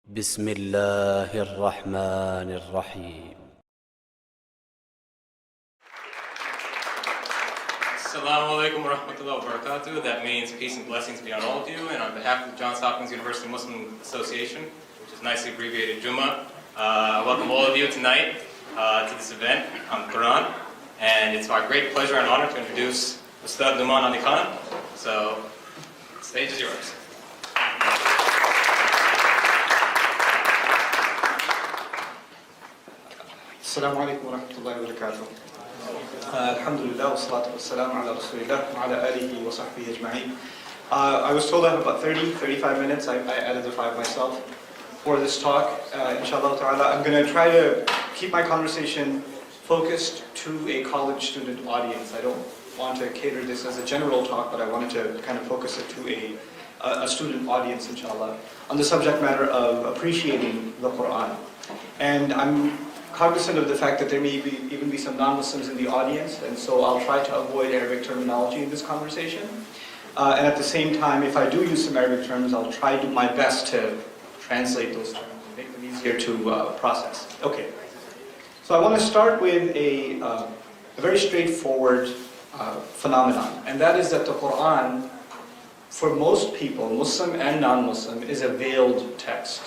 بسم الله الرحمن الرحيم. Assalamu alaikum wa rahmatullahi wa barakatuh. That means peace and blessings be on all of you. And on behalf of the Johns Hopkins University Muslim Association, which is nicely abbreviated Juma, I welcome all of you tonight to this event on the Qur'an. And it's my great pleasure and honor to introduce Ustad Nouman Ali Khan. So, the stage is yours. Assalamu alaikum wa rahmatullahi wa barakatuh. Alhamdulillah, wa salatu wa salam ala rasulillah wa ala alihi wa sahbihi ajma'in. I was told I have about 35 minutes. I added the 5 myself for this talk. Inshallah ta'ala, I'm going to try to keep my conversation focused to a college student audience. I don't want to cater this as a general talk, but I wanted to kind of focus it to a student audience, inshallah, on the subject matter of appreciating the Qur'an. And I'm cognizant of the fact that there may even be some non-Muslims in the audience, and so I'll try to avoid Arabic terminology in this conversation. And at the same time, if I do use some Arabic terms, I'll try to do my best to translate those terms and make them easier to process. Okay. So I want to start with a very straightforward phenomenon, and that is that the Qur'an, for most people, Muslim and non-Muslim, is a veiled text.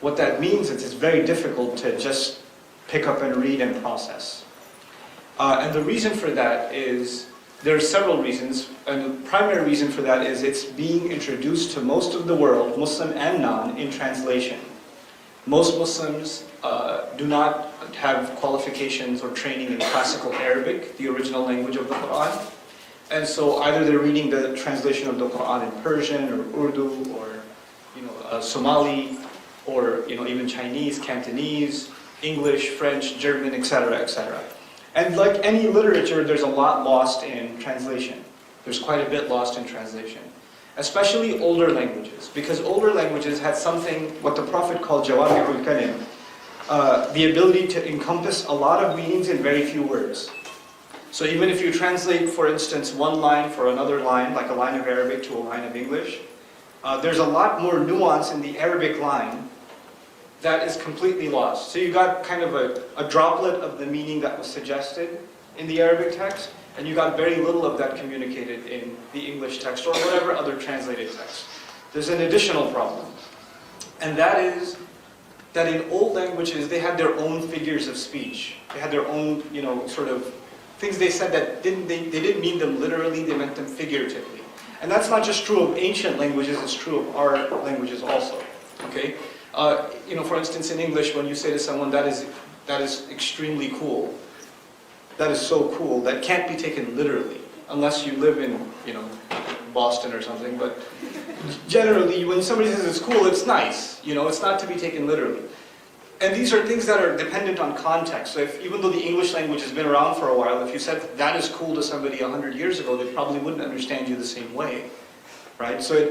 What that means is it's very difficult to just pick up and read and process. And the reason for that is, there are several reasons, and the primary reason for that is it's being introduced to most of the world, Muslim and non, in translation. Most Muslims do not have qualifications or training in classical Arabic, the original language of the Qur'an. And so either they're reading the translation of the Qur'an in Persian or Urdu or Somali or even Chinese, Cantonese, English, French, German, etc., etc. And like any literature, there's a lot lost in translation. There's quite a bit lost in translation. Especially older languages, because older languages had something, what the Prophet called Jawami'ul Kalim, the ability to encompass a lot of meanings in very few words. So even if you translate, for instance, one line for another line, like a line of Arabic to a line of English, there's a lot more nuance in the Arabic line that is completely lost. So you got kind of a droplet of the meaning that was suggested in the Arabic text, and you got very little of that communicated in the English text or whatever other translated text. There's an additional problem, and that is that in old languages they had their own figures of speech. They had their own, sort of things they said that they didn't mean them literally, they meant them figuratively. And that's not just true of ancient languages, it's true of our languages also. Okay? For instance, in English, when you say to someone, that is extremely cool, that is so cool, that can't be taken literally, unless you live in, Boston or something, but generally, when somebody says it's cool, it's nice, it's not to be taken literally. And these are things that are dependent on context. So even though the English language has been around for a while, if you said that is cool to somebody 100 years ago, they probably wouldn't understand you the same way, right? So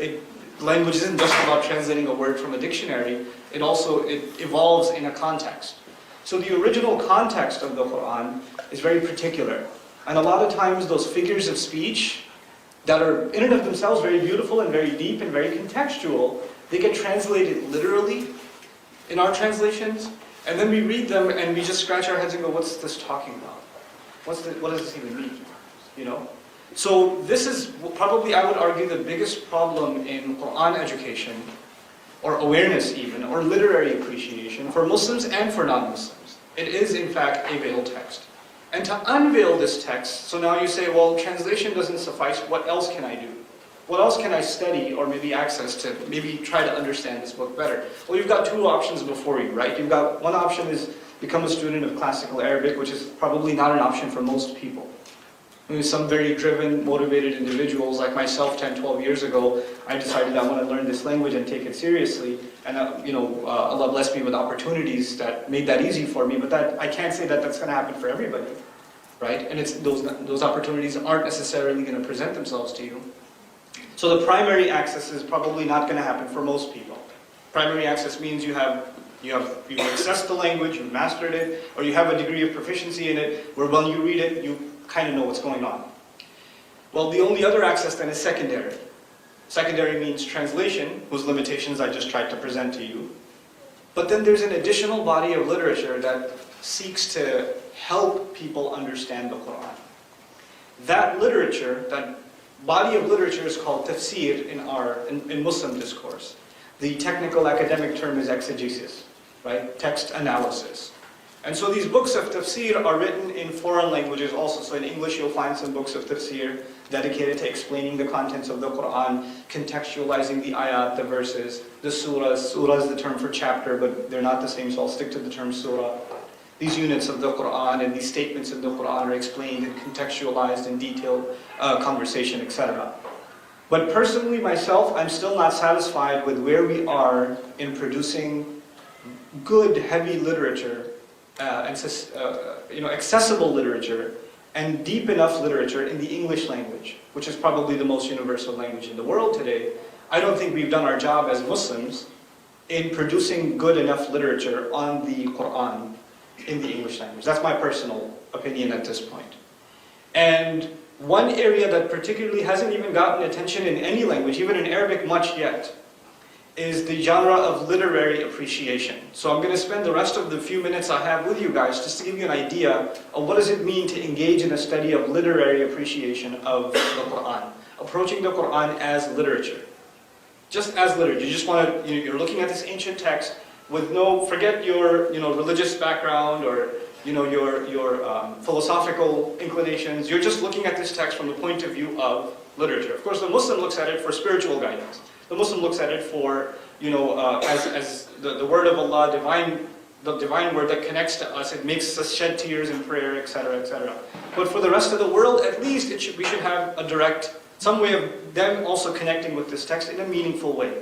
language isn't just about translating a word from a dictionary, it evolves in a context. So the original context of the Qur'an is very particular. And a lot of times those figures of speech that are in and of themselves very beautiful and very deep and very contextual, they get translated literally in our translations, and then we read them and we just scratch our heads and go, what's this talking about? What does this even mean? So this is probably, I would argue, the biggest problem in Qur'an education, or awareness even, or literary appreciation for Muslims and for non-Muslims. It is, in fact, a veiled text. And to unveil this text, so now you say, well, translation doesn't suffice, what else can I do? What else can I study or maybe access to maybe try to understand this book better? Well, you've got 2 options before you, right? You've got one option is become a student of classical Arabic, which is probably not an option for most people. Maybe some very driven, motivated individuals like myself 10, 12 years ago, I decided I want to learn this language and take it seriously. And Allah blessed me with opportunities that made that easy for me, but I can't say that that's going to happen for everybody, right? And those opportunities aren't necessarily going to present themselves to you. So the primary access is probably not going to happen for most people. Primary access means you've accessed the language, you've mastered it, or you have a degree of proficiency in it, where when you read it, you kind of know what's going on. Well, the only other access then is secondary. Secondary means translation, whose limitations I just tried to present to you. But then there's an additional body of literature that seeks to help people understand the Qur'an. That literature, that body of literature is called tafsir in Muslim discourse. The technical academic term is exegesis, right? Text analysis. And so these books of tafsir are written in foreign languages also. So in English you'll find some books of tafsir dedicated to explaining the contents of the Qur'an, contextualizing the ayat, the verses, the surahs. Surah is the term for chapter, but they're not the same, so I'll stick to the term surah. These units of the Qur'an and these statements in the Qur'an are explained and contextualized in detailed conversation, etc. But personally, myself, I'm still not satisfied with where we are in producing good, heavy literature, accessible literature, and deep enough literature in the English language, which is probably the most universal language in the world today. I don't think we've done our job as Muslims in producing good enough literature on the Qur'an in the English language. That's my personal opinion at this point. And one area that particularly hasn't even gotten attention in any language, even in Arabic much yet, is the genre of literary appreciation. So I'm going to spend the rest of the few minutes I have with you guys just to give you an idea of what does it mean to engage in a study of literary appreciation of the Qur'an. Approaching the Qur'an as literature. Just as literature. You just want to, you're looking at this ancient text with forget your religious background or your philosophical inclinations. You're just looking at this text from the point of view of literature. Of course, the Muslim looks at it for spiritual guidance. The Muslim looks at it for, as the word of Allah, the divine word that connects to us. It makes us shed tears in prayer, etc., etc. But for the rest of the world, at least we should have some way of them also connecting with this text in a meaningful way,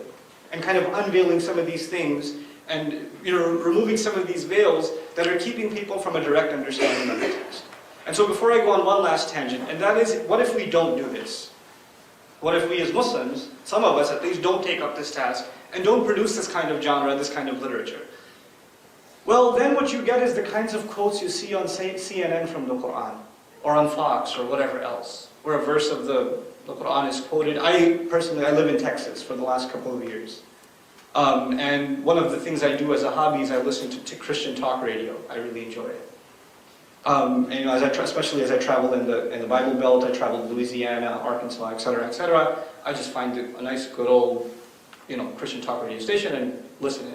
and kind of unveiling some of these things, and removing some of these veils that are keeping people from a direct understanding of the text. And so before I go on one last tangent, and that is, what if we don't do this? What if we as Muslims, some of us at least, don't take up this task and don't produce this kind of genre, this kind of literature? Well, then what you get is the kinds of quotes you see on CNN from the Qur'an, or on Fox, or whatever else, where a verse of the Qur'an is quoted. I live in Texas for the last couple of years. And one of the things I do as a hobby is I listen to Christian talk radio. I really enjoy it. And especially as I travel in the Bible Belt, I travel to Louisiana, Arkansas, etc., etc. I just find it a nice, good old, Christian talk radio station and listen in.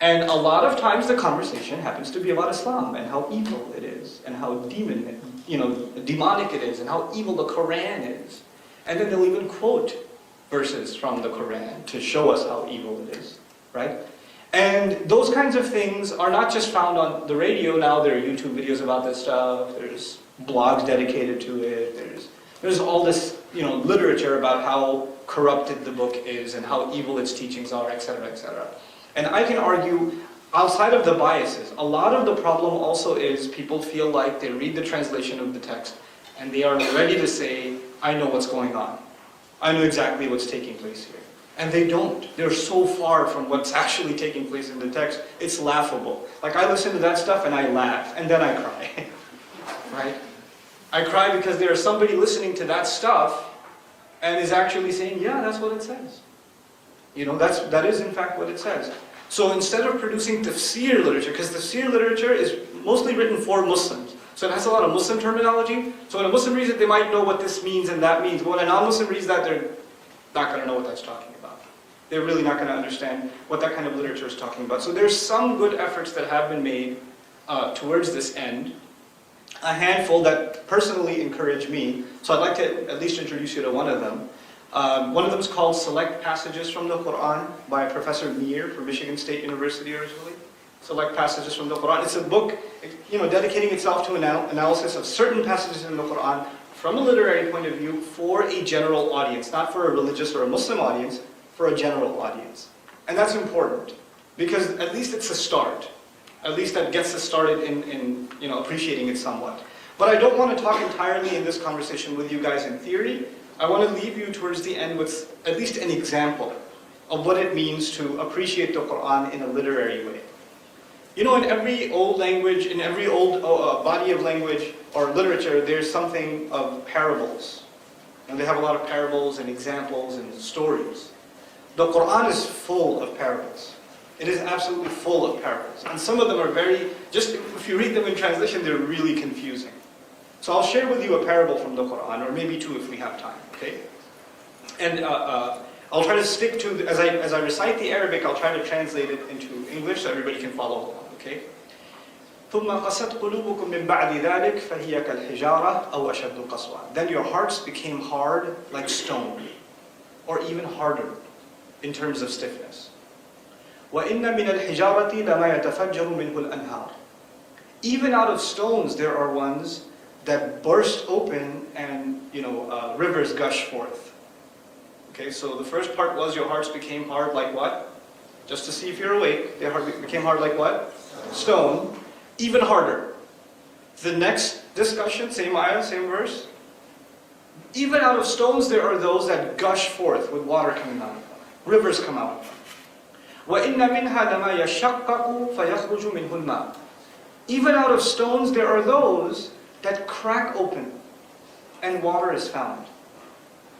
And a lot of times the conversation happens to be about Islam and how evil it is, and how demonic it is, and how evil the Qur'an is. And then they'll even quote verses from the Qur'an to show us how evil it is, right? And those kinds of things are not just found on the radio now. There are YouTube videos about this stuff. There's blogs dedicated to it. There's all this, literature about how corrupted the book is and how evil its teachings are, etc., etc. And I can argue, outside of the biases, a lot of the problem also is people feel like they read the translation of the text and they are ready to say, I know what's going on. I know exactly what's taking place here. And they don't. They're so far from what's actually taking place in the text, it's laughable. Like, I listen to that stuff and I laugh, and then I cry. Right? I cry because there's somebody listening to that stuff and is actually saying, yeah, that's what it says. That is in fact what it says. So instead of producing tafsir literature, because tafsir literature is mostly written for Muslims, so it has a lot of Muslim terminology. So when a Muslim reads it, they might know what this means and that means. But when a non-Muslim reads that, they're not going to know what that's talking about. They're really not going to understand what that kind of literature is talking about. So there's some good efforts that have been made towards this end. A handful that personally encourage me. So I'd like to at least introduce you to one of them. One of them is called Select Passages from the Qur'an by Professor Meir from Michigan State University originally. Select Passages from the Qur'an. It's a book, dedicating itself to analysis of certain passages in the Qur'an from a literary point of view for a general audience, not for a religious or a Muslim audience, for a general audience. And that's important, because at least it's a start. At least that gets us started in appreciating it somewhat. But I don't want to talk entirely in this conversation with you guys in theory. I want to leave you towards the end with at least an example of what it means to appreciate the Qur'an in a literary way. In every old language, in every old body of language or literature, there's something of parables. And they have a lot of parables and examples and stories. The Qur'an is full of parables. It is absolutely full of parables. And some of them are just if you read them in translation, they're really confusing. So I'll share with you a parable from the Qur'an, or maybe two if we have time, okay? And I'll try to stick to, as I recite the Arabic, I'll try to translate it into English so everybody can follow along, okay? ثُمَّ قَسَتْ قُلُوبُكُم مِّن بَعْدِ ذَلِكَ فَهِيَ كَالْحِجَارَةِ أَوْ أَشَدُّ قَسْوَةً. Then your hearts became hard like stone, or even harder in terms of stiffness. وَإِنَّ مِنَ الْحِجَارَةِ لَمَا يَتَفَجَّرُ مِنْهُ الْأَنْهَارُ. Even out of stones there are ones that burst open and rivers gush forth. Okay, so the first part was your hearts became hard like what? Just to see if you're awake. They became hard like what? Stone. Even harder. The next discussion, same ayah, same verse. Even out of stones there are those that gush forth with water coming out. Rivers come out. وَإِنَّ مِنْهَا لَمَا يَشَقَّقُ فَيَخْرُجُ مِنْهُ الْمَاءُ. Even out of stones there are those that crack open and water is found.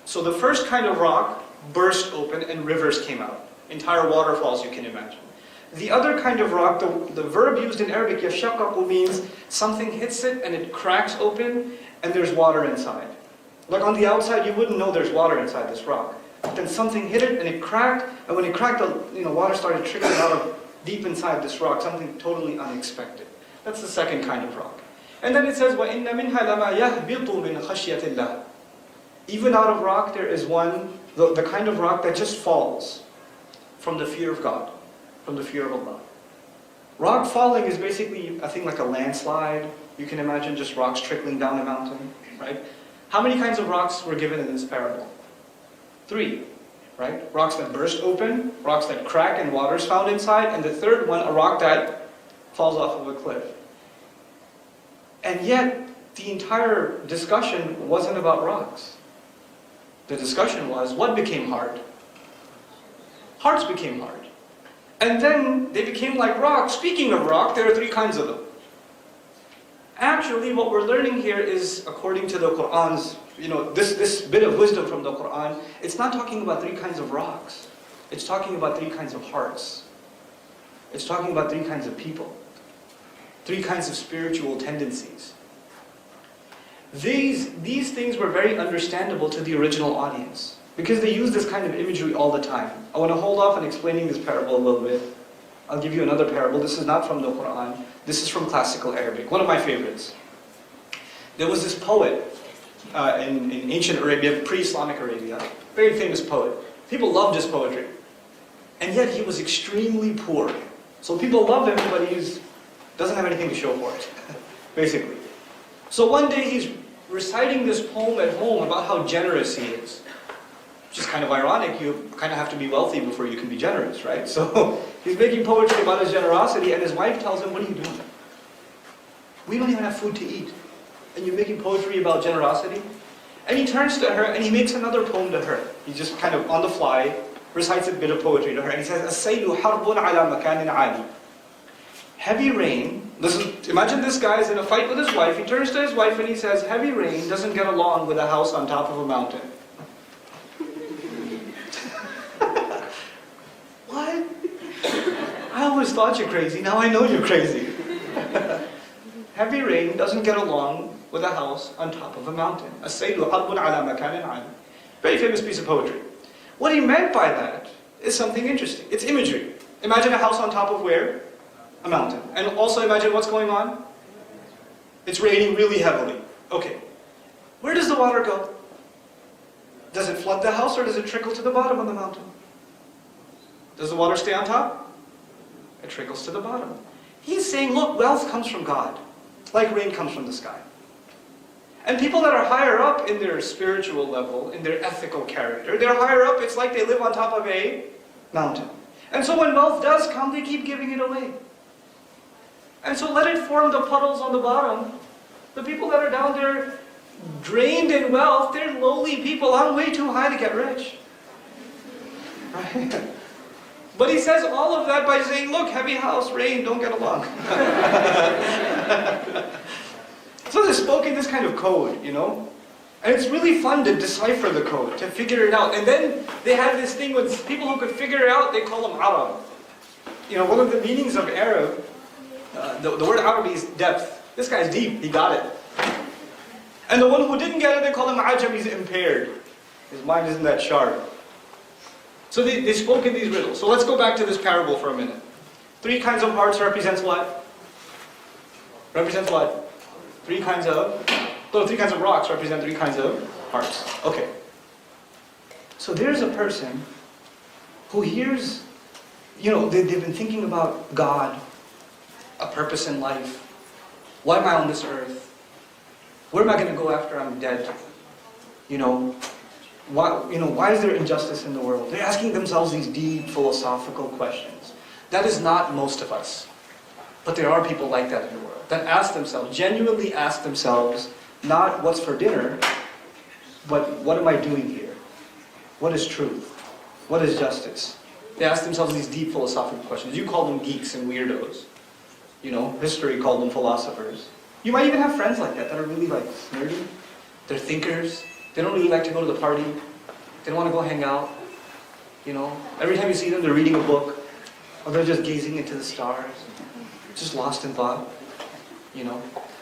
So the first kind of rock burst open and rivers came out. Entire waterfalls you can imagine. The other kind of rock, the verb used in Arabic, yashaqqaqu, means something hits it and it cracks open and there's water inside. Like on the outside you wouldn't know there's water inside this rock. But then something hit it and it cracked, and when it cracked, water started trickling out of deep inside this rock, something totally unexpected. That's the second kind of rock. And then it says, وَإِنَّ مِنْهَا لَمَا يَهْبِطُ مِنْ خَشْيَةِ اللَّهِ. Even out of rock there is one, the kind of rock that just falls from the fear of God, from the fear of Allah. Rock falling is basically a thing like a landslide. You can imagine just rocks trickling down a mountain, right? How many kinds of rocks were given in this parable? 3, right? Rocks that burst open, rocks that crack and water is found inside, and the third one, a rock that falls off of a cliff. And yet, the entire discussion wasn't about rocks. The discussion was, what became hard? Hearts became hard. And then they became like rocks. Speaking of rock, there are 3 kinds of them. Actually, what we're learning here is, according to the Qur'an's, this bit of wisdom from the Qur'an, it's not talking about 3 kinds of rocks. It's talking about 3 kinds of hearts. It's talking about 3 kinds of people. 3 kinds of spiritual tendencies. These things were very understandable to the original audience, because they use this kind of imagery all the time. I want to hold off on explaining this parable a little bit. I'll give you another parable. This is not from the Qur'an. This is from classical Arabic. One of my favorites. There was this poet in ancient Arabia, pre-Islamic Arabia. Very famous poet. People loved his poetry. And yet he was extremely poor. So people loved him, but he doesn't have anything to show for it, basically. So one day he's reciting this poem at home about how generous he is. Which is kind of ironic. You kind of have to be wealthy before you can be generous, right? So he's making poetry about his generosity, and his wife tells him, what are you doing? We don't even have food to eat. And you're making poetry about generosity? And he turns to her and he makes another poem to her. He just kind of on the fly recites a bit of poetry to her, and he says, "As-saylu harbun ala makanin ali." Heavy rain. Imagine this guy is in a fight with his wife. He turns to his wife and he says, heavy rain doesn't get along with a house on top of a mountain. What? I always thought you're crazy. Now I know you're crazy. Heavy rain doesn't get along with a house on top of a mountain. As-saylu harbun ala makanin ali. Very famous piece of poetry. What he meant by that is something interesting. It's imagery. Imagine a house on top of where? A mountain. And also imagine what's going on. It's raining really heavily. Okay. Where does the water go? Does it flood the house or does it trickle to the bottom of the mountain? Does the water stay on top? It trickles to the bottom. He's saying, look, wealth comes from God, like rain comes from the sky. And people that are higher up in their spiritual level, in their ethical character, they're higher up, it's like they live on top of a mountain. And so when wealth does come, they keep giving it away. And so let it form the puddles on the bottom. The people that are down there, drained in wealth, they're lowly people. I'm way too high to get rich. Right? But he says all of that by saying, look, heavy house, rain, don't get along. So they spoke in this kind of code, And it's really fun to decipher the code, to figure it out. And then they had this thing with people who could figure it out, they call them Arab. one of the meanings of Arab, the word Arabi is depth. This guy's deep, he got it. And the one who didn't get it, they call him ajam, he's impaired. His mind isn't that sharp. So they spoke in these riddles. So let's go back to this parable for a minute. 3 kinds of hearts represents what? Represents what? 3 kinds of rocks represent 3 kinds of hearts. Okay. So there's a person who hears, they've been thinking about God, a purpose in life. Why am I on this earth? Where am I going to go after I'm dead? Why is there injustice in the world? They're asking themselves these deep philosophical questions. That is not most of us. But there are people like that in the world that genuinely ask themselves, not what's for dinner, but what am I doing here? What is truth? What is justice? They ask themselves these deep philosophical questions. You call them geeks and weirdos. History called them philosophers. You might even have friends like that are really nerdy. They're thinkers. They don't really like to go to the party. They don't want to go hang out. Every time you see them, they're reading a book. Or they're just gazing into the stars. Just lost in thought.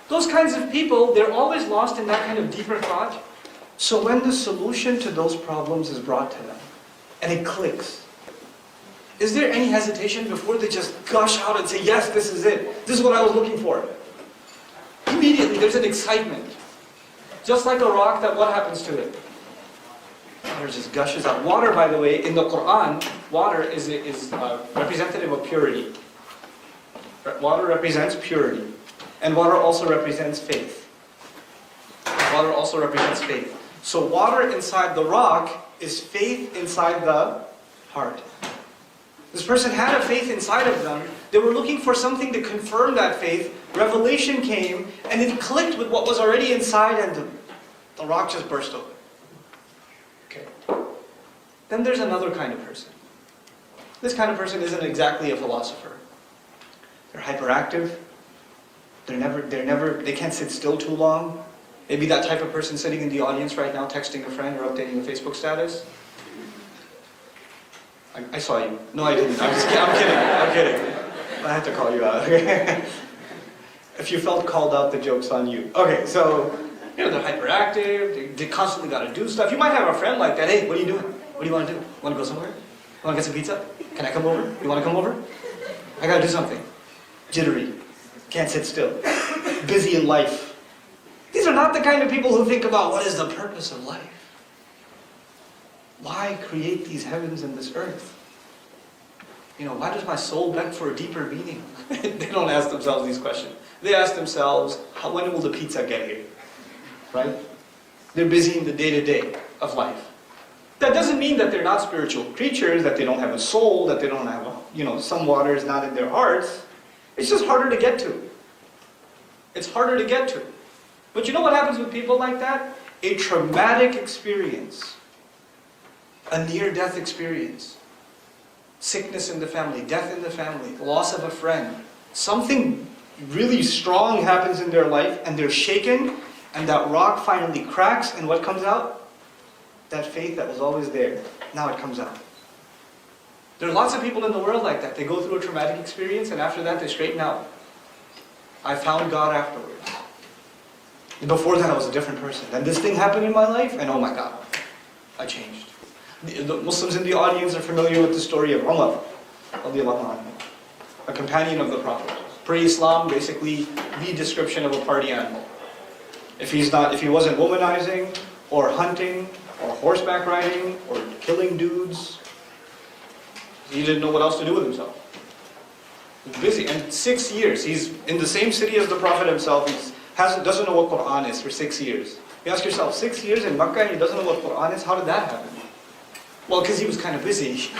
Those kinds of people, they're always lost in that kind of deeper thought. So when the solution to those problems is brought to them, and it clicks, is there any hesitation before they just gush out and say, yes, this is it. This is what I was looking for. Immediately, there's an excitement. Just like a rock, what happens to it? Water just gushes out. Water, by the way, in the Qur'an, water is representative of purity. Water represents purity. And water also represents faith. Water also represents faith. So water inside the rock is faith inside the heart. This person had a faith inside of them. They were looking for something to confirm that faith. Revelation came, and it clicked with what was already inside, and the rock just burst open. Okay. Then there's another kind of person. This kind of person isn't exactly a philosopher. They're hyperactive. They can't sit still too long. Maybe that type of person sitting in the audience right now, texting a friend or updating a Facebook status. I saw you. No, I didn't. I'm kidding. I had to call you out. If you felt called out, the joke's on you. Okay, so, they're hyperactive. They constantly got to do stuff. You might have a friend like that. Hey, what are you doing? What do you want to do? Want to go somewhere? Want to get some pizza? Can I come over? You want to come over? I got to do something. Jittery. Can't sit still. Busy in life. These are not the kind of people who think about what is the purpose of life. Why create these heavens and this earth? Why does my soul beg for a deeper meaning? They don't ask themselves these questions. They ask themselves, when will the pizza get here? Right? They're busy in the day-to-day of life. That doesn't mean that they're not spiritual creatures, that they don't have a soul, that they don't have, some water is not in their hearts. It's just harder to get to. It's harder to get to. But you know what happens with people like that? A traumatic experience. A near-death experience. Sickness in the family, death in the family, loss of a friend. Something really strong happens in their life and they're shaken, and that rock finally cracks, and what comes out? That faith that was always there. Now it comes out. There are lots of people in the world like that. They go through a traumatic experience and after that they straighten out. I found God afterwards. Before that I was a different person. Then this thing happened in my life and oh my God, I changed. The Muslims in the audience are familiar with the story of Umar, a companion of the Prophet. Pre-Islam, basically the description of a party animal. If he wasn't womanizing, or hunting, or horseback riding, or killing dudes, he didn't know what else to do with himself. He's busy, and 6 years, he's in the same city as the Prophet himself, doesn't know what Qur'an is for 6 years. You ask yourself, 6 years in Makkah and he doesn't know what Qur'an is? How did that happen? Well, because he was kind of busy.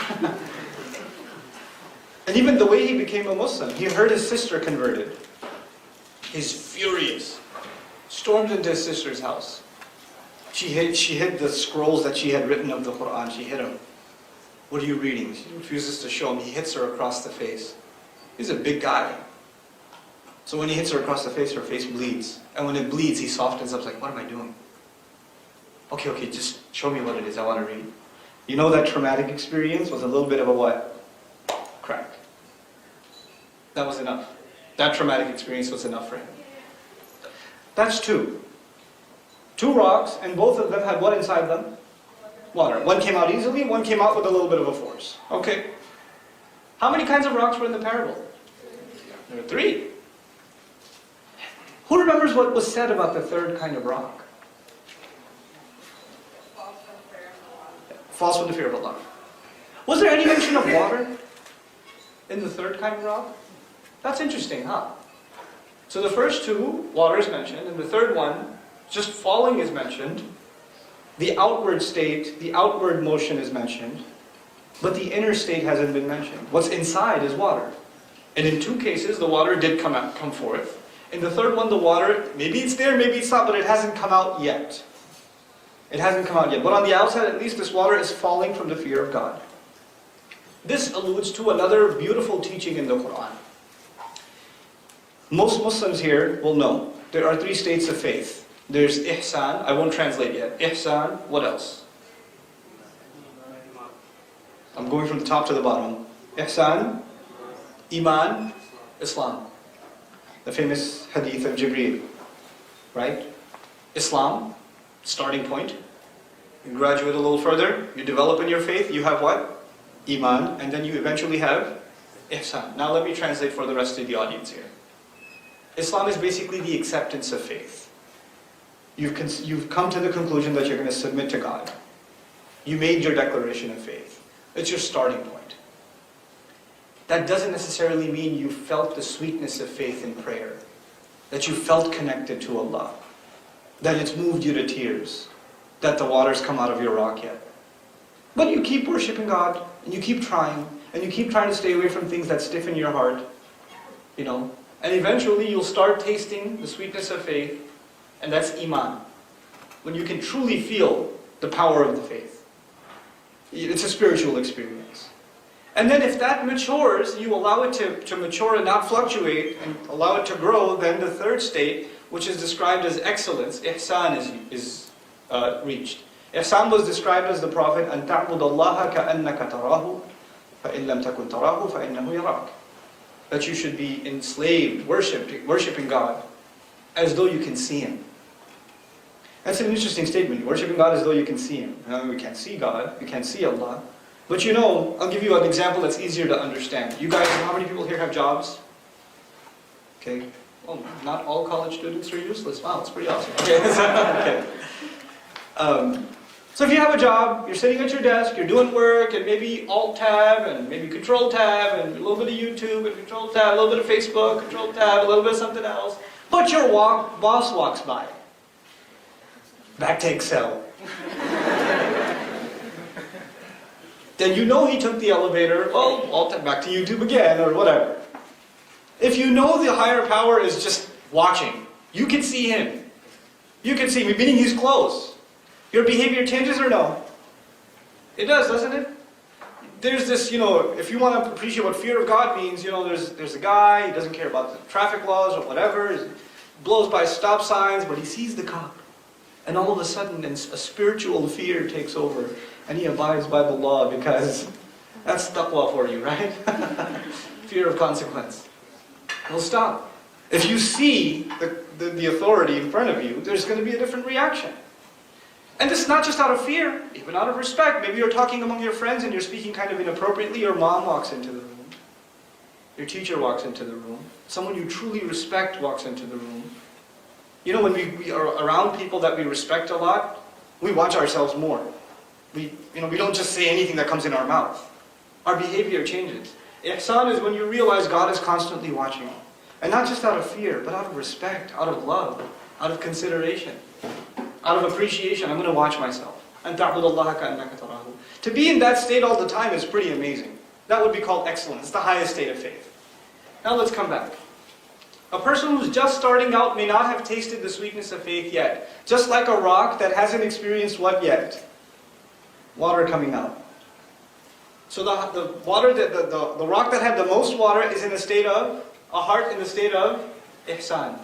And even the way he became a Muslim, he heard his sister converted. He's furious. Stormed into his sister's house. She hid the scrolls that she had written of the Qur'an. She hid them. What are you reading? She refuses to show him. He hits her across the face. He's a big guy. So when he hits her across the face, her face bleeds. And when it bleeds, he softens up like, what am I doing? Okay, just show me what it is. I want to read. You know that traumatic experience was a little bit of a what? Crack. That was enough. That traumatic experience was enough for him. That's two. Two rocks, and both of them had what inside them? Water. One came out easily, one came out with a little bit of a force. Okay. How many kinds of rocks were in the parable? There were three. Who remembers what was said about the third kind of rock? False with the fear of Allah. Was there any mention of water in the third kind of rock? That's interesting, huh? So the first two, water is mentioned, and the third one, just falling is mentioned. The outward state, the outward motion is mentioned, but the inner state hasn't been mentioned. What's inside is water. And in two cases, the water did come forth. In the third one, the water, maybe it's there, maybe it's not, but it hasn't come out yet. It hasn't come out yet. But on the outside, at least, this water is falling from the fear of God. This alludes to another beautiful teaching in the Qur'an. Most Muslims here will know there are three states of faith. There's ihsan, I won't translate yet. Ihsan, what else? I'm going from the top to the bottom. Ihsan, Iman, Islam. The famous hadith of Jibreel. Right? Islam, starting point. You graduate a little further, you develop in your faith, you have what? Iman, and then you eventually have Ihsan. Now let me translate for the rest of the audience here. Islam is basically the acceptance of faith. You've come to the conclusion that you're going to submit to God. You made your declaration of faith. It's your starting point. That doesn't necessarily mean you felt the sweetness of faith in prayer, that you felt connected to Allah, that it's moved you to tears, that the waters come out of your rock yet. But you keep worshiping God, and you keep trying to stay away from things that stiffen your heart, and eventually you'll start tasting the sweetness of faith, and that's Iman, when you can truly feel the power of the faith. It's a spiritual experience. And then if that matures, you allow it to mature and not fluctuate, and allow it to grow, then the third state, which is described as excellence, ihsan, is reached. Ihsan was described as the Prophet, أَن تَعْبُدَ اللَّهَ كَأَنَّكَ تَرَاهُ فَإِن لَمْ تَكُنْ تَرَاهُ فَإِنَّهُ يَرَاكَ. That you should be enslaved, worshipping God, as though you can see Him. That's an interesting statement, worshipping God as though you can see Him. We can't see God, we can't see Allah. But I'll give you an example that's easier to understand. You guys, how many people here have jobs? Okay. Well, not all college students are useless. Wow, that's pretty awesome. Okay. Okay. So if you have a job, you're sitting at your desk, you're doing work, and maybe Alt-Tab, and maybe Control-Tab, and a little bit of YouTube, and Control-Tab, a little bit of Facebook, Control-Tab, a little bit of something else. But your boss walks by. Back to Excel. Then he took the elevator, Alt-Tab, back to YouTube again, or whatever. If you know the higher power is just watching, you can see Him. You can see Him, meaning He's close. Your behavior changes or no? It does, doesn't it? There's this, if you want to appreciate what fear of God means, there's a guy, he doesn't care about the traffic laws or whatever, he blows by stop signs, but he sees the cop. And all of a sudden, a spiritual fear takes over, and he abides by the law, because that's taqwa for you, right? Fear of consequence. He'll stop. If you see the authority in front of you, there's going to be a different reaction. And this is not just out of fear, even out of respect. Maybe you're talking among your friends and you're speaking kind of inappropriately. Your mom walks into the room. Your teacher walks into the room. Someone you truly respect walks into the room. When we are around people that we respect a lot, we watch ourselves more. We don't just say anything that comes in our mouth. Our behavior changes. Ihsan is when you realize God is constantly watching you. And not just out of fear, but out of respect, out of love, out of consideration, out of appreciation. I'm going to watch myself. أَن تَعْبُدَ اللَّهَ كَأَنَّكَ تَرَاهُ. To be in that state all the time is pretty amazing. That would be called excellence. It's the highest state of faith. Now let's come back. A person who's just starting out may not have tasted the sweetness of faith yet. Just like a rock that hasn't experienced what yet? Water coming out. So the rock that had the most water is in a state of, a heart in the state of ihsan.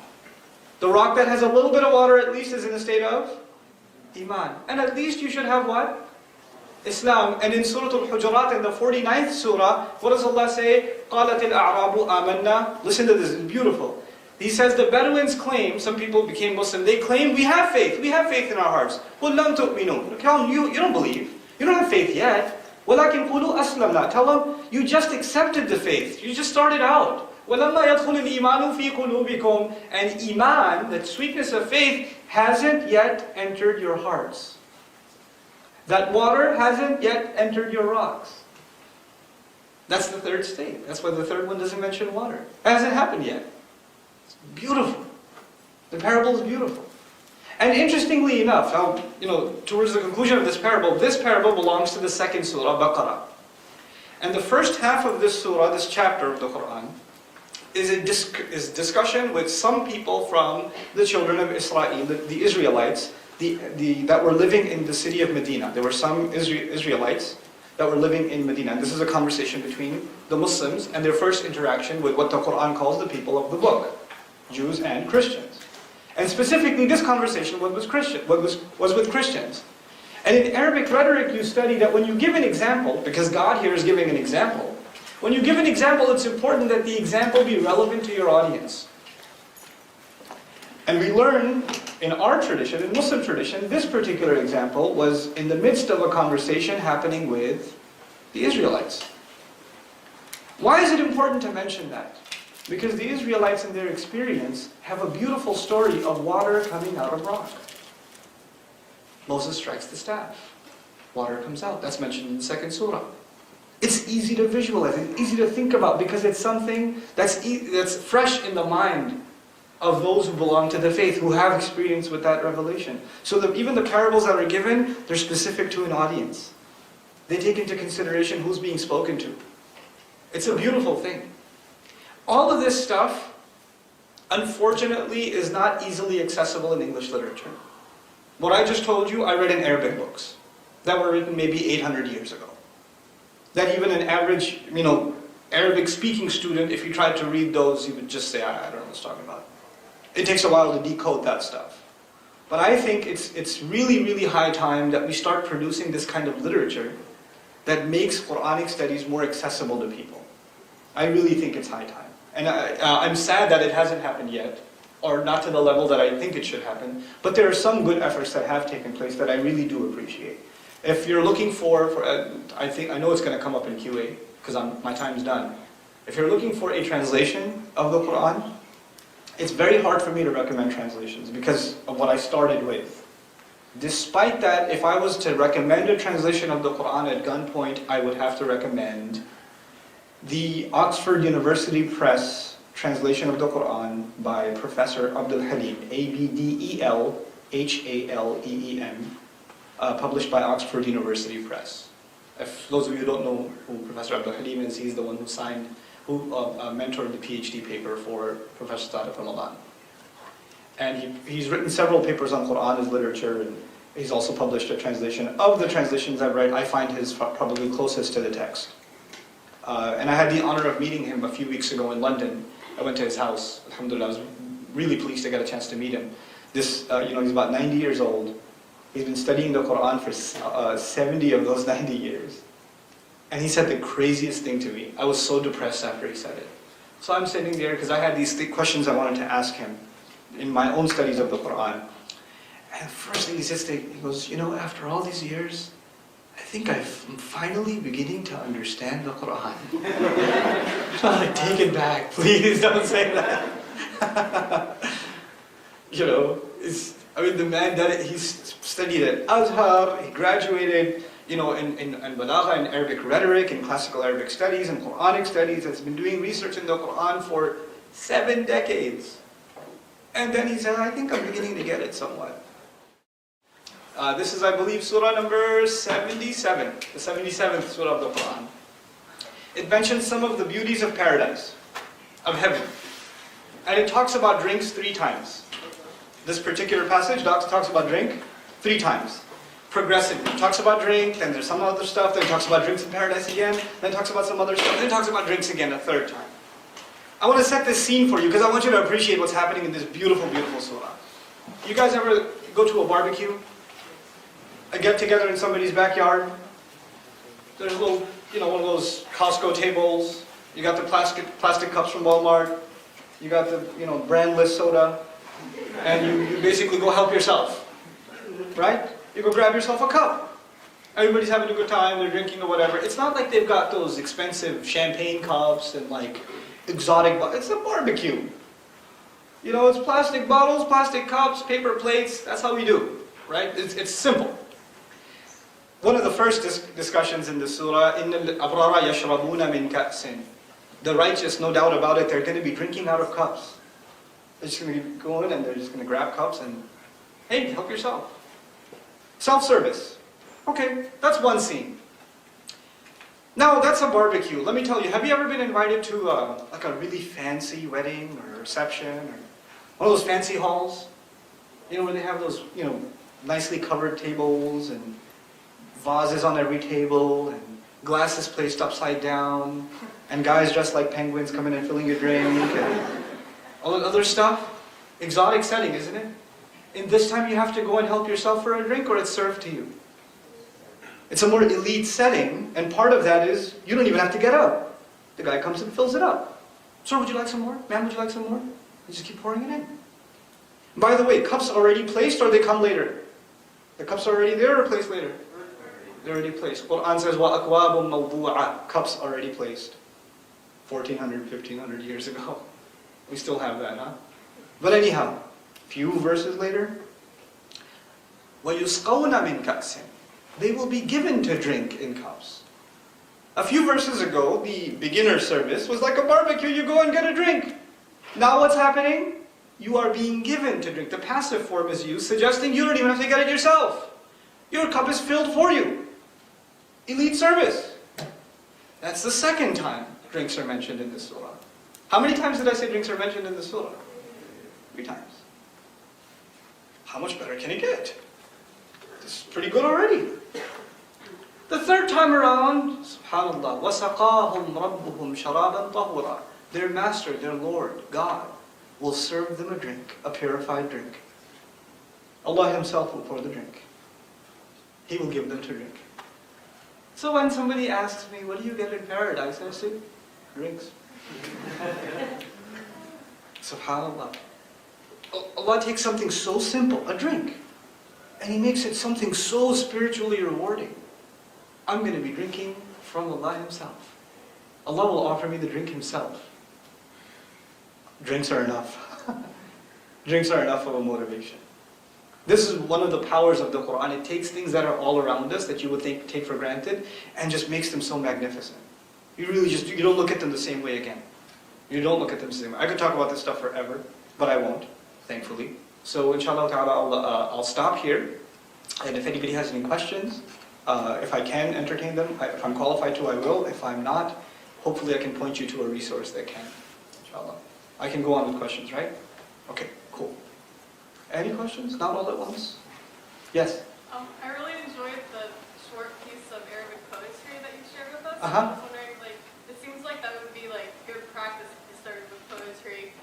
The rock that has a little bit of water at least is in a state of iman. And at least you should have what? Islam. And in Surah Al-Hujurat, in the 49th surah, what does Allah say? قَالَتِ الْأَعْرَابُ آمَنَّا. Listen to this, it's beautiful. He says the Bedouins claim, some people became Muslim, they claim we have faith in our hearts. قُلْ لَمْ تُؤْمِنُوا. Tell them, you don't believe, you don't have faith yet. وَلَكِنْ قُولُوا أَسْلَمْنَا. Tell them, you just accepted the faith, you just started out. وَلَمَّا يَدْخُلِ الْإِيمَانُ فِي قُلُوبِكُمْ. And Iman, that sweetness of faith, hasn't yet entered your hearts. That water hasn't yet entered your rocks. That's the third state. That's why the third one doesn't mention water. It hasn't happened yet. It's beautiful. The parable is beautiful. And interestingly enough, now, towards the conclusion of this parable belongs to the second surah, Baqarah. And the first half of this surah, this chapter of the Qur'an, is discussion with some people from the children of Israel, the Israelites, that were living in the city of Medina. There were some Israelites that were living in Medina. And this is a conversation between the Muslims and their first interaction with what the Qur'an calls the people of the book, Jews and Christians. And specifically, this conversation was with Christians. And in Arabic rhetoric, you study that when you give an example, because God here is giving an example, when you give an example, it's important that the example be relevant to your audience. And we learn in our tradition, in Muslim tradition, this particular example was in the midst of a conversation happening with the Israelites. Why is it important to mention that? Because the Israelites in their experience have a beautiful story of water coming out of rock. Moses strikes the staff. Water comes out. That's mentioned in the second surah. It's easy to visualize, it's easy to think about because it's something that's fresh in the mind of those who belong to the faith, who have experience with that revelation. So even the parables that are given, they're specific to an audience. They take into consideration who's being spoken to. It's a beautiful thing. All of this stuff, unfortunately, is not easily accessible in English literature. What I just told you, I read in Arabic books that were written maybe 800 years ago. That even an average, Arabic-speaking student, if you tried to read those, he would just say, I don't know what he's talking about. It takes a while to decode that stuff. But I think it's really, really high time that we start producing this kind of literature that makes Quranic studies more accessible to people. I really think it's high time. And I'm sad that it hasn't happened yet, or not to the level that I think it should happen. But there are some good efforts that have taken place that I really do appreciate. If you're looking I know it's going to come up in QA, because my time's done. If you're looking for a translation of the Qur'an, it's very hard for me to recommend translations because of what I started with. Despite that, if I was to recommend a translation of the Qur'an at gunpoint, I would have to recommend the Oxford University Press translation of the Qur'an by Professor Abdul Halim, Abdelhalem, published by Oxford University Press. If those of you who don't know who Professor Abdul Halim is, he's the one who mentored the PhD paper for Professor Tariq Ramadan. And he's written several papers on Qur'an as literature, and he's also published a translation. Of the translations I've read, I find his probably closest to the text. And I had the honor of meeting him a few weeks ago in London. I went to his house. Alhamdulillah, I was really pleased to get a chance to meet him. He's about 90 years old. He's been studying the Qur'an for 70 of those 90 years. And he said the craziest thing to me. I was so depressed after he said it. So I'm sitting there because I had these questions I wanted to ask him in my own studies of the Qur'an. And the first thing he says, he goes, after all these years, I think I'm finally beginning to understand the Qur'an. I'm like, take it back, please don't say that. The man did it. He studied at Azhar. He graduated, in Balagha, in Arabic rhetoric, in classical Arabic studies, and Quranic studies. Has been doing research in the Quran for 7 decades. And then he said, I think I'm beginning to get it somewhat. This is, I believe, surah number 77, the 77th surah of the Quran. It mentions some of the beauties of paradise, of heaven. And it talks about drinks 3 times. This particular passage talks about drink 3 times. Progressively. It talks about drink, then there's some other stuff, then it talks about drinks in paradise again, then it talks about some other stuff, then it talks about drinks again a 3rd time. I want to set this scene for you because I want you to appreciate what's happening in this beautiful, beautiful surah. You guys ever go to a barbecue? A get-together in somebody's backyard? There's little, one of those Costco tables. You got the plastic cups from Walmart. You got the, brandless soda. And you basically go help yourself. Right? You go grab yourself a cup. Everybody's having a good time, they're drinking or whatever. It's not like they've got those expensive champagne cups and like exotic, it's a barbecue. It's plastic bottles, plastic cups, paper plates, that's how we do, right? It's simple. One of the first discussions in the surah, إِنَّ الْأَبْرَارَ يَشْرَبُونَ مِنْ كَأْسٍ. The righteous, no doubt about it, they're going to be drinking out of cups. They're just going to go in and they're just going to grab cups and, hey, help yourself. Self-service. Okay, that's one scene. Now, that's a barbecue. Let me tell you, have you ever been invited to like a really fancy wedding or reception or one of those fancy halls? Where they have those, nicely covered tables and vases on every table and glasses placed upside down and guys dressed like penguins coming and filling your drink and all that other stuff? Exotic setting, isn't it? And this time you have to go and help yourself for a drink or it's served to you. It's a more elite setting, and part of that is you don't even have to get up. The guy comes and fills it up. Sir, would you like some more? Ma'am, would you like some more? You just keep pouring it in. By the way, cups already placed or they come later? The cups are already there or placed later? They're already placed. Qur'an says, وَأَكْوَابٌ مَوْضُوعَةٌ. Cups already placed. 1,400, 1,500 years ago. We still have that, huh? But anyhow, few verses later, وَيُسْقَوْنَ مِنْ كَأْسٍ. They will be given to drink in cups. A few verses ago, the beginner service was like a barbecue. You go and get a drink. Now what's happening? You are being given to drink. The passive form is used, suggesting you don't even have to get it yourself. Your cup is filled for you. Elite service. That's the second time drinks are mentioned in this surah. How many times did I say drinks are mentioned in this surah? 3 times. How much better can it get? This is pretty good already. The third time around, subhanallah, وَسَقَاهُمْ رَبُّهُمْ شَرَابًا طَهُورًا. Their master, their Lord, God, will serve them a drink, a purified drink. Allah Himself will pour the drink. He will give them to drink. So when somebody asks me, what do you get in paradise? I say, drinks. Subhanallah. Allah takes something so simple, a drink, and He makes it something so spiritually rewarding. I'm going to be drinking from Allah Himself. Allah will offer me the drink Himself. Drinks are enough. Drinks are enough of a motivation. This is one of the powers of the Qur'an. It takes things that are all around us that you would take for granted and just makes them so magnificent. You don't look at them the same way again. You don't look at them the same way. I could talk about this stuff forever, but I won't, thankfully. So inshallah ta'ala, I'll stop here. And if anybody has any questions, if I can entertain them, if I'm qualified to, I will. If I'm not, hopefully I can point you to a resource that can, inshallah. I can go on with questions, right? Okay, cool. Any questions? Not all at once? Yes? I really enjoyed the short piece of Arabic poetry that you shared with us. Uh-huh. I was wondering, it seems like that would be good practice to start with poetry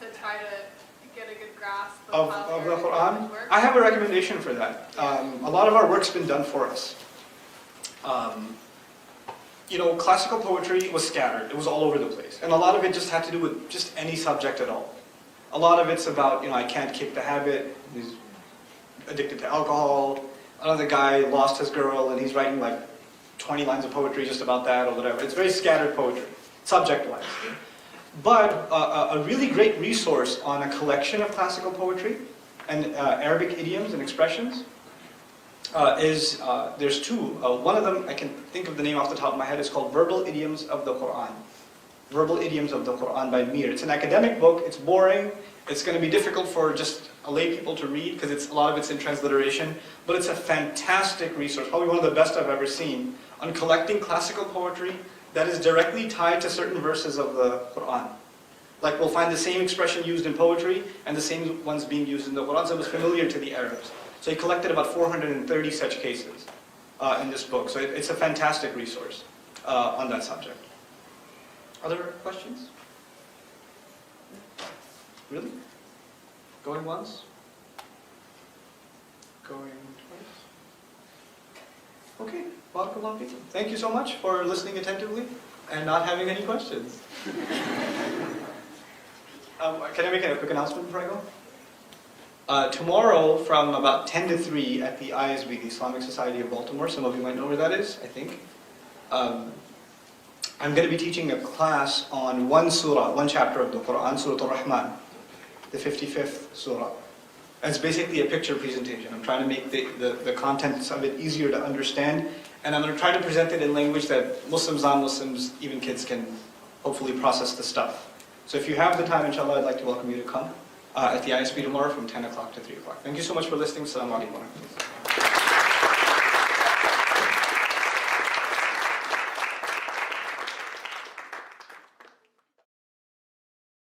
to try to get a good grasp Of how the Arabic Qur'an? works. I have a recommendation for that. A lot of our work's been done for us. Classical poetry was scattered. It was all over the place. And a lot of it just had to do with just any subject at all. A lot of it's about, I can't kick the habit. He's addicted to alcohol. Another guy lost his girl and he's writing 20 lines of poetry just about that or whatever. It's very scattered poetry, subject-wise. But a really great resource on a collection of classical poetry and Arabic idioms and expressions there's 2. One of them, I can think of the name off the top of my head, is called Verbal Idioms of the Qur'an. Verbal Idioms of the Qur'an by Mir. It's an academic book, it's boring, it's going to be difficult for just a lay people to read because a lot of it's in transliteration, but it's a fantastic resource, probably one of the best I've ever seen, on collecting classical poetry that is directly tied to certain verses of the Qur'an. We'll find the same expression used in poetry and the same ones being used in the Qur'an, so it was familiar to the Arabs. So he collected about 430 such cases in this book, so it's a fantastic resource on that subject. Other questions? Really? Going once? Going twice? Okay, barakallahu feekum. Thank you so much for listening attentively and not having any questions. Can I make a quick announcement before I go? Tomorrow from about 10 to 3 at the ISB, the Islamic Society of Baltimore, some of you might know where that is, I think. I'm going to be teaching a class on one surah, one chapter of the Qur'an, Surah Al-Rahman, the 55th surah. And it's basically a picture presentation. I'm trying to make the contents of it easier to understand, and I'm going to try to present it in language that Muslims, non-Muslims, even kids can hopefully process the stuff. So if you have the time, inshallah, I'd like to welcome you to come at the ISP tomorrow from 10 o'clock to 3 o'clock. Thank you so much for listening. Assalamu alaikum wa rahmatullah.